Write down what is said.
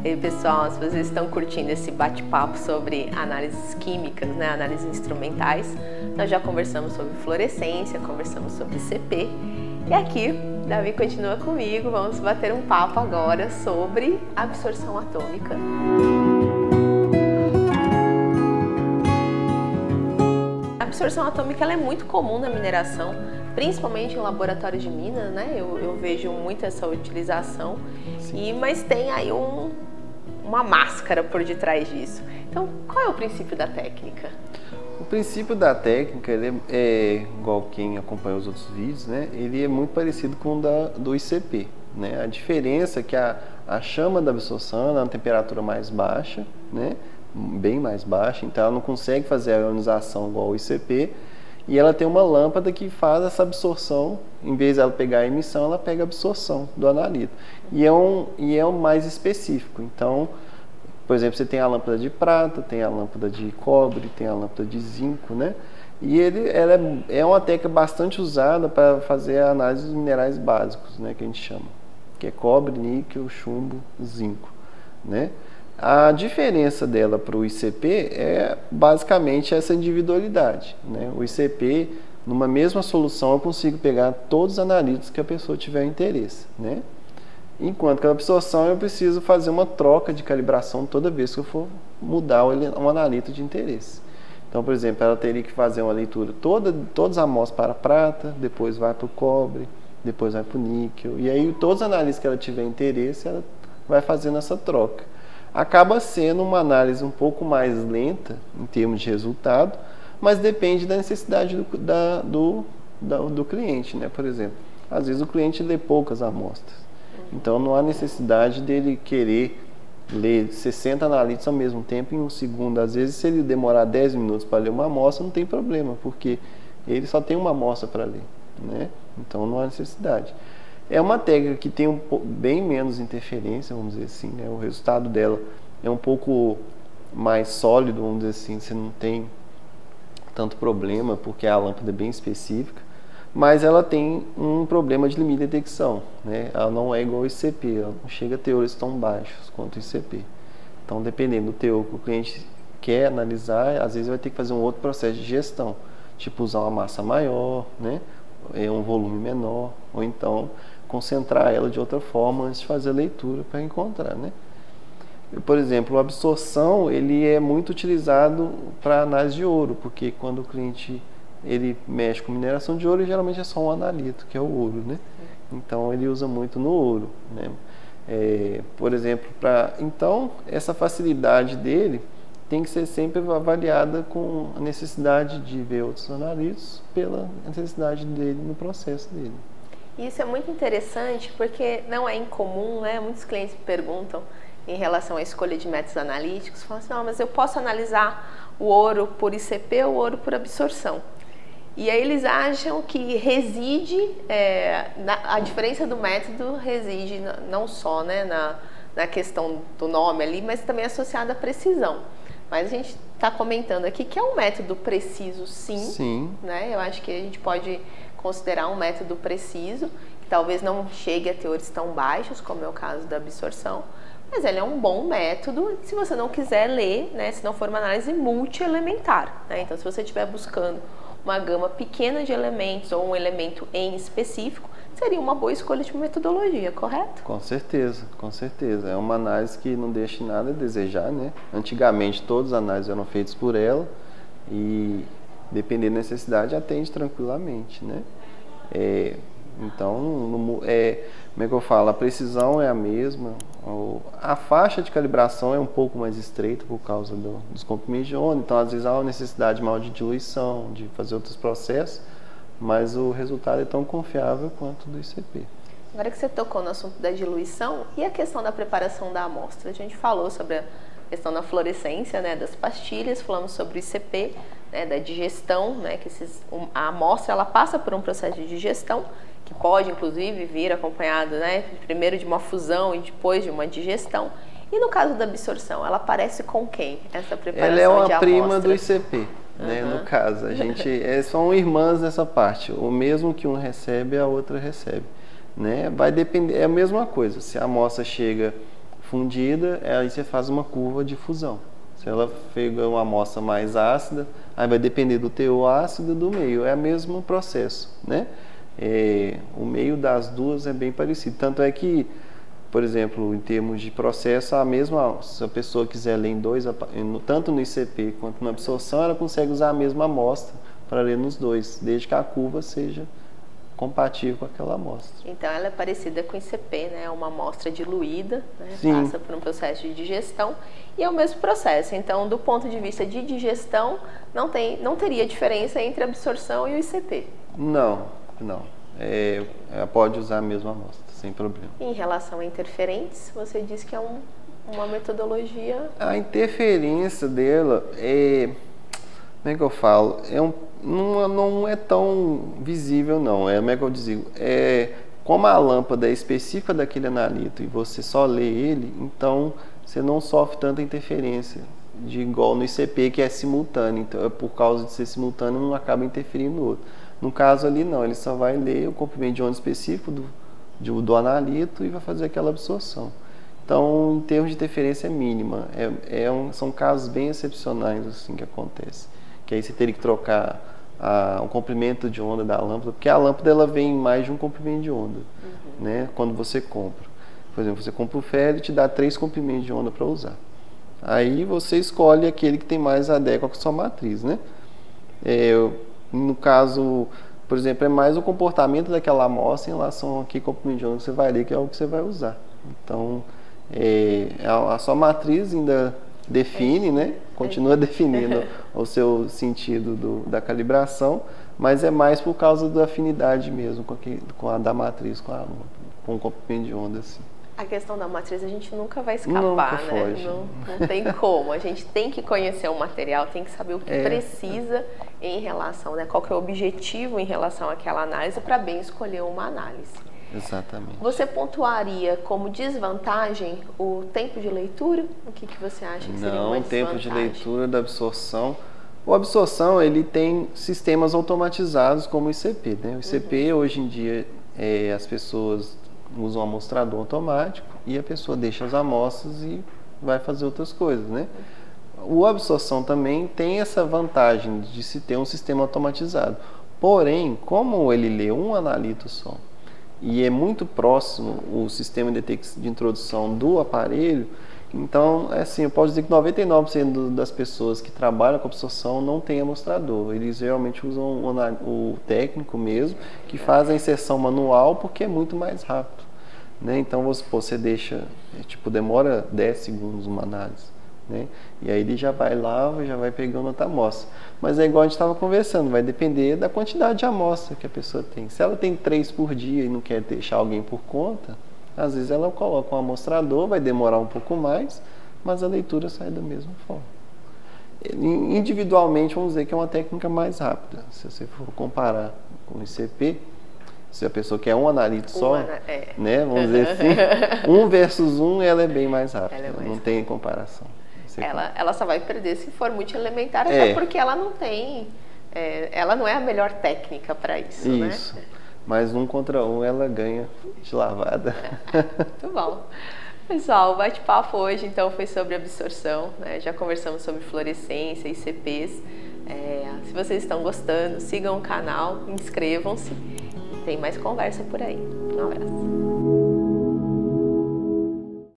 E aí, pessoal, se vocês estão curtindo esse bate-papo sobre análises químicas, né, análises instrumentais, nós já conversamos sobre fluorescência, conversamos sobre ICP, e aqui Davi continua comigo, vamos bater um papo agora sobre absorção atômica. A absorção atômica ela é muito comum na mineração, principalmente em laboratórios de minas, né? Eu vejo muito essa utilização, mas tem aí uma máscara por detrás disso. Então, qual é o princípio da técnica? O princípio da técnica, ele é igual quem acompanha os outros vídeos, né? Ele é muito parecido com o do ICP, né? A diferença é que a chama da absorção é uma temperatura mais baixa, né? Bem mais baixa, então ela não consegue fazer a ionização igual ao ICP, e ela tem uma lâmpada que faz essa absorção, em vez de ela pegar a emissão, ela pega a absorção do analito. E é um mais específico. Então, por exemplo, você tem a lâmpada de prata, tem a lâmpada de cobre, tem a lâmpada de zinco, né? E ela é uma técnica bastante usada para fazer a análise dos minerais básicos, né, que a gente chama, que é cobre, níquel, chumbo, zinco, né? A diferença dela para o ICP é basicamente essa individualidade, né? O ICP, numa mesma solução, eu consigo pegar todos os analitos que a pessoa tiver interesse, né? Enquanto que a absorção eu preciso fazer uma troca de calibração toda vez que eu for mudar um analito de interesse. Então, por exemplo, ela teria que fazer uma leitura todas as amostras para a prata, depois vai para o cobre, depois vai para o níquel, e aí todos os analitos que ela tiver interesse, ela vai fazendo essa troca. Acaba sendo uma análise um pouco mais lenta em termos de resultado, mas depende da necessidade do cliente, né? Por exemplo, às vezes o cliente lê poucas amostras, então não há necessidade dele querer ler 60 analitos ao mesmo tempo em um segundo. Às vezes, se ele demorar 10 minutos para ler uma amostra, não tem problema, porque ele só tem uma amostra para ler, né? Então não há necessidade. É uma técnica que tem bem menos interferência, vamos dizer assim, né? O resultado dela é um pouco mais sólido, vamos dizer assim, você não tem tanto problema, porque a lâmpada é bem específica, mas ela tem um problema de limite de detecção, né? Ela não é igual ao ICP, ela não chega a teores tão baixos quanto o ICP. Então, dependendo do teor que o cliente quer analisar, às vezes vai ter que fazer um outro processo de gestão, tipo usar uma massa maior, né? Um volume menor, ou então concentrar ela de outra forma antes de fazer a leitura para encontrar, né? Por exemplo, a absorção ele é muito utilizado para análise de ouro, porque quando o cliente ele mexe com mineração de ouro, geralmente é só um analito, que é o ouro, né? Então ele usa muito no ouro, né? Por exemplo, então essa facilidade dele tem que ser sempre avaliada com a necessidade de ver outros analitos pela necessidade dele no processo dele. Isso é muito interessante porque não é incomum, né? Muitos clientes me perguntam em relação à escolha de métodos analíticos, falam assim, não, mas eu posso analisar o ouro por ICP ou o ouro por absorção. E aí eles acham que a diferença do método reside não só, né, na questão do nome ali, mas também associada à precisão. Mas a gente está comentando aqui que é um método preciso, sim, né? Eu acho que a gente pode considerar um método preciso, que talvez não chegue a teores tão baixos, como é o caso da absorção, mas ele é um bom método se você não quiser ler, né? Se não for uma análise multi-elementar, né? Então, se você estiver buscando uma gama pequena de elementos ou um elemento em específico, seria uma boa escolha de metodologia, correto? Com certeza, com certeza. É uma análise que não deixa nada a desejar, né? Antigamente, todas as análises eram feitas por ela e, dependendo da necessidade, atende tranquilamente, né? Então, como é que eu falo? A precisão é a mesma. A faixa de calibração é um pouco mais estreita por causa dos comprimentos de onda, então às vezes há uma necessidade maior de diluição, de fazer outros processos, mas o resultado é tão confiável quanto do ICP. Agora que você tocou no assunto da diluição e a questão da preparação da amostra, a gente falou sobre a questão da fluorescência, né, das pastilhas, falamos sobre o ICP, né, da digestão, né, que a amostra ela passa por um processo de digestão, que pode inclusive vir acompanhado, né, primeiro de uma fusão e depois de uma digestão. E no caso da absorção, ela aparece com quem? Essa preparação de amostra? Ela é uma prima do ICP, né, no caso. A gente são irmãs nessa parte. O mesmo que um recebe, a outra recebe, né? Vai depender, é a mesma coisa. Se a amostra chega fundida, aí você faz uma curva de fusão. Se ela pega uma amostra mais ácida, aí vai depender do teor ácido e do meio. É o mesmo processo, né? O meio das duas é bem parecido. Tanto é que, por exemplo, em termos de processo, se a pessoa quiser ler em dois, tanto no ICP quanto na absorção, ela consegue usar a mesma amostra para ler nos dois, desde que a curva seja compatível com aquela amostra. Então ela é parecida com o ICP, né? É uma amostra diluída, né? Passa por um processo de digestão e é o mesmo processo. Então, do ponto de vista de digestão, não teria diferença entre a absorção e o ICP. Não. Pode usar a mesma amostra, sem problema. Em relação a interferentes, você disse que é uma metodologia... A interferência dela como é que eu falo? Não é tão visível, não. Como é que eu digo? Como a lâmpada é específica daquele analito e você só lê ele, então você não sofre tanta interferência, igual no ICP, que é simultâneo. Então, por causa de ser simultâneo, não acaba interferindo no outro. No caso ali, não. Ele só vai ler o comprimento de onda específico do analito e vai fazer aquela absorção. Então, em termos de interferência, é mínima. São casos bem excepcionais assim, que acontece. Que aí você teria que trocar o comprimento de onda da lâmpada, porque a lâmpada ela vem em mais de um comprimento de onda, né? Quando você compra. Por exemplo, você compra o ferro e te dá 3 comprimentos de onda para usar. Aí você escolhe aquele que tem mais adequado com a sua matriz, né? No caso, por exemplo, é mais o comportamento daquela amostra em relação a que comprimento de onda você vai ler, que é o que você vai usar. Então, a sua matriz ainda define, né? Continua definindo o seu sentido da calibração, mas é mais por causa da afinidade mesmo com a da matriz, com o comprimento de onda, assim. A questão da matriz a gente nunca vai escapar, nunca né? Foge. Não tem como. A gente tem que conhecer o material, tem que saber o que precisa em relação, né? Qual que é o objetivo em relação àquela análise para bem escolher uma análise. Exatamente. Você pontuaria como desvantagem o tempo de leitura? O que você acha que seria uma desvantagem? Não, o tempo de leitura da absorção. A absorção, ele tem sistemas automatizados como o ICP, né? O ICP, hoje em dia, as pessoas usam um amostrador automático e a pessoa deixa as amostras e vai fazer outras coisas, né? O absorção também tem essa vantagem de se ter um sistema automatizado. Porém, como ele lê um analito só e é muito próximo o sistema de introdução do aparelho, então, assim, eu posso dizer que 99% das pessoas que trabalham com absorção não tem amostrador. Eles geralmente usam o técnico mesmo, que faz a inserção manual porque é muito mais rápido, né? Então, você deixa, demora 10 segundos uma análise, né? E aí ele já vai lá, já vai pegando outra amostra. Mas é igual a gente estava conversando, vai depender da quantidade de amostra que a pessoa tem. Se ela tem 3 por dia e não quer deixar alguém por conta, às vezes ela coloca um amostrador, vai demorar um pouco mais, mas a leitura sai da mesma forma. Individualmente, vamos dizer que é uma técnica mais rápida. Se você for comparar com o ICP, se a pessoa quer um analito só, né, vamos dizer assim, 1 versus 1, ela é bem mais rápida, não tem comparação. Ela só vai perder se for muito elementar, até porque ela não tem, ela não é a melhor técnica para isso, né? Isso. Mas 1 contra 1 ela ganha de lavada. Muito bom. Pessoal, o bate-papo hoje então foi sobre absorção, né? Já conversamos sobre fluorescência e ICPs. Se vocês estão gostando, sigam o canal, inscrevam-se e tem mais conversa por aí. Um abraço.